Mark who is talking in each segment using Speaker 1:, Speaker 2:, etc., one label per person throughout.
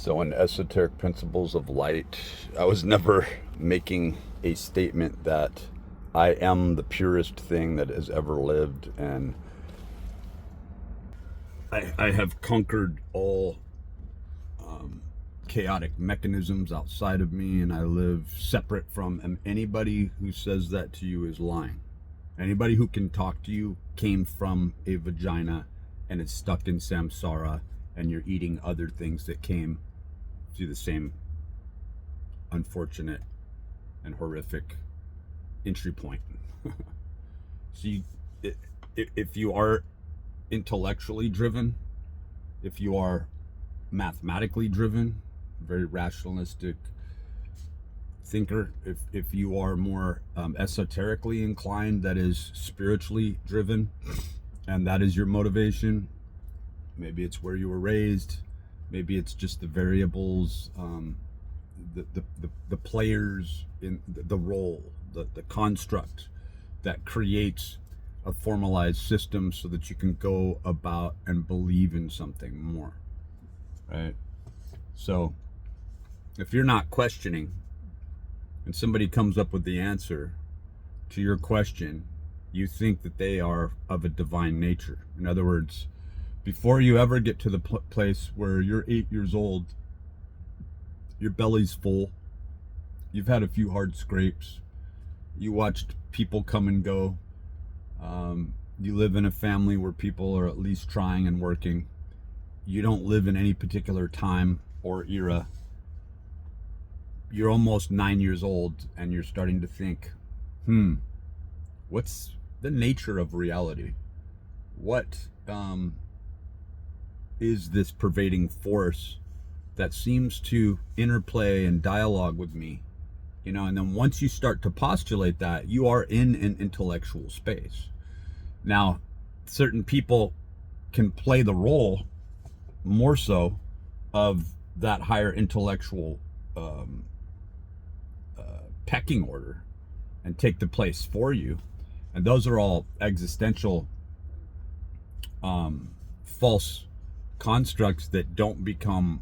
Speaker 1: So, in Esoteric Principles of Light, I was never making a statement that I am the purest thing that has ever lived, and I have conquered all chaotic mechanisms outside of me, and I live separate from. And anybody who says that to you is lying. Anybody who can talk to you came from a vagina and is stuck in samsara, and you're eating other things that came through the same unfortunate and horrific entry point. So if you are intellectually driven, if you are mathematically driven, very rationalistic thinker, if you are more esoterically inclined, that is spiritually driven, and that is your motivation, maybe it's where you were raised, maybe it's just the variables, the players in the role, the construct that creates a formalized system so that you can go about and believe in something more, right? So if you're not questioning and somebody comes up with the answer to your question, you think that they are of a divine nature. In other words, before you ever get to the place where you're 8 years old, your belly's full, you've had a few hard scrapes, you watched people come and go, you live in a family where people are at least trying and working, you don't live in any particular time or era, you're almost 9 years old and you're starting to think, what's the nature of reality? What is this pervading force that seems to interplay and dialogue with me? You know, and then once you start to postulate that, you are in an intellectual space. Now, certain people can play the role more so of that higher intellectual pecking order and take the place for you. And those are all existential false constructs that don't become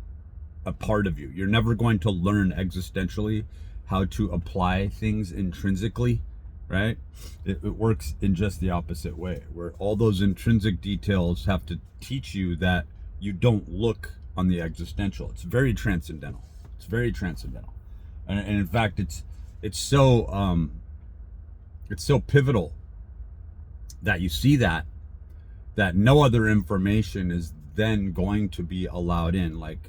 Speaker 1: a part of you. You're never going to learn existentially how to apply things intrinsically, right? It works in just the opposite way, where all those intrinsic details have to teach you that you don't look on the existential. It's very transcendental. It's very transcendental, and in fact, it's so pivotal that you see that no other information is then going to be allowed in. Like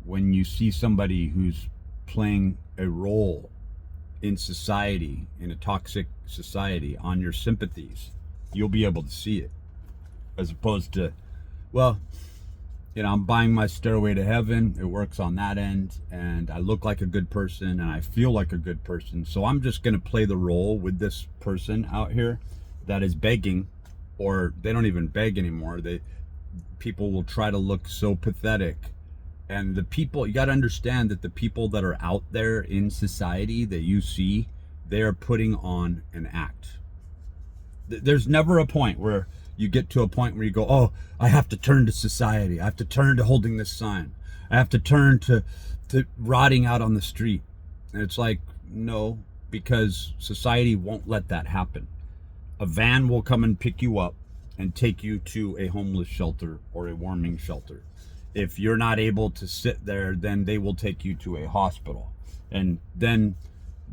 Speaker 1: when you see somebody who's playing a role in society, in a toxic society, on your sympathies, you'll be able to see it, as opposed to, well, you know, I'm buying my stairway to heaven, it works on that end, and I look like a good person and I feel like a good person, so I'm just going to play the role with this person out here that is begging, or they don't even beg anymore. People will try to look so pathetic. And the people, you got to understand that the people that are out there in society that you see, they are putting on an act. There's never a point where you get to a point where you go, oh, I have to turn to society. I have to turn to holding this sign. I have to turn to rotting out on the street. And it's like, no, because society won't let that happen. A van will come and pick you up and take you to a homeless shelter or a warming shelter. If you're not able to sit there, then they will take you to a hospital, and then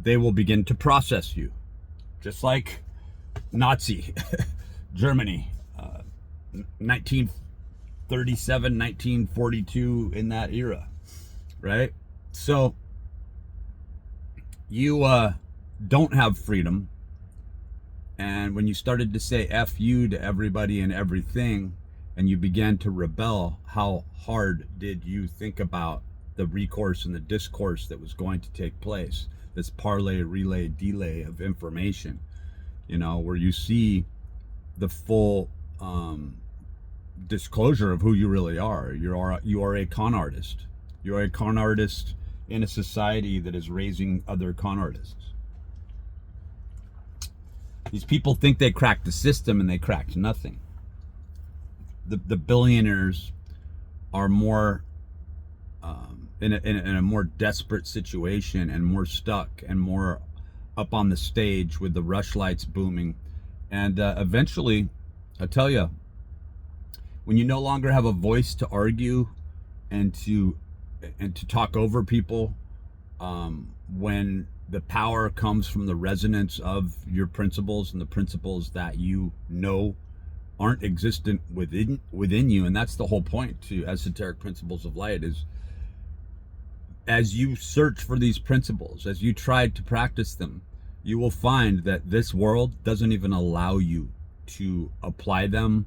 Speaker 1: they will begin to process you, just like Nazi Germany, 1937, 1942, in that era, right? So you don't have freedom, and when you started to say F you to everybody and everything, and you began to rebel, how hard did you think about the recourse and the discourse that was going to take place? This parlay, relay, delay of information, you know, where you see the full disclosure of who you really are. You are a con artist. You are a con artist in a society that is raising other con artists. These people think they cracked the system, and they cracked nothing. The billionaires are more in a more desperate situation and more stuck and more up on the stage with the rush lights booming. And eventually, I tell you, when you no longer have a voice to argue and to talk over people, when the power comes from the resonance of your principles and the principles that you know aren't existent within you. And that's the whole point to esoteric principles of light, is as you search for these principles, as you try to practice them, you will find that this world doesn't even allow you to apply them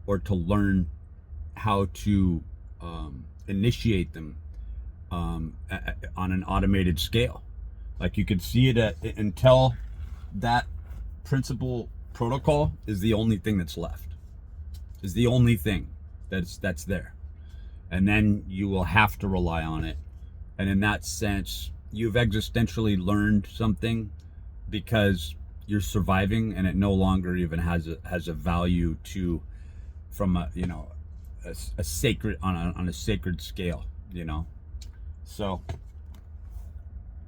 Speaker 1: or to learn how to initiate them on an automated scale. Like, you could see it until that principle protocol is the only thing that's left, is the only thing that's there. And then you will have to rely on it. And in that sense, you've existentially learned something, because you're surviving, and it no longer even has a value to, from a, you know, a sacred, on a sacred scale, you know. So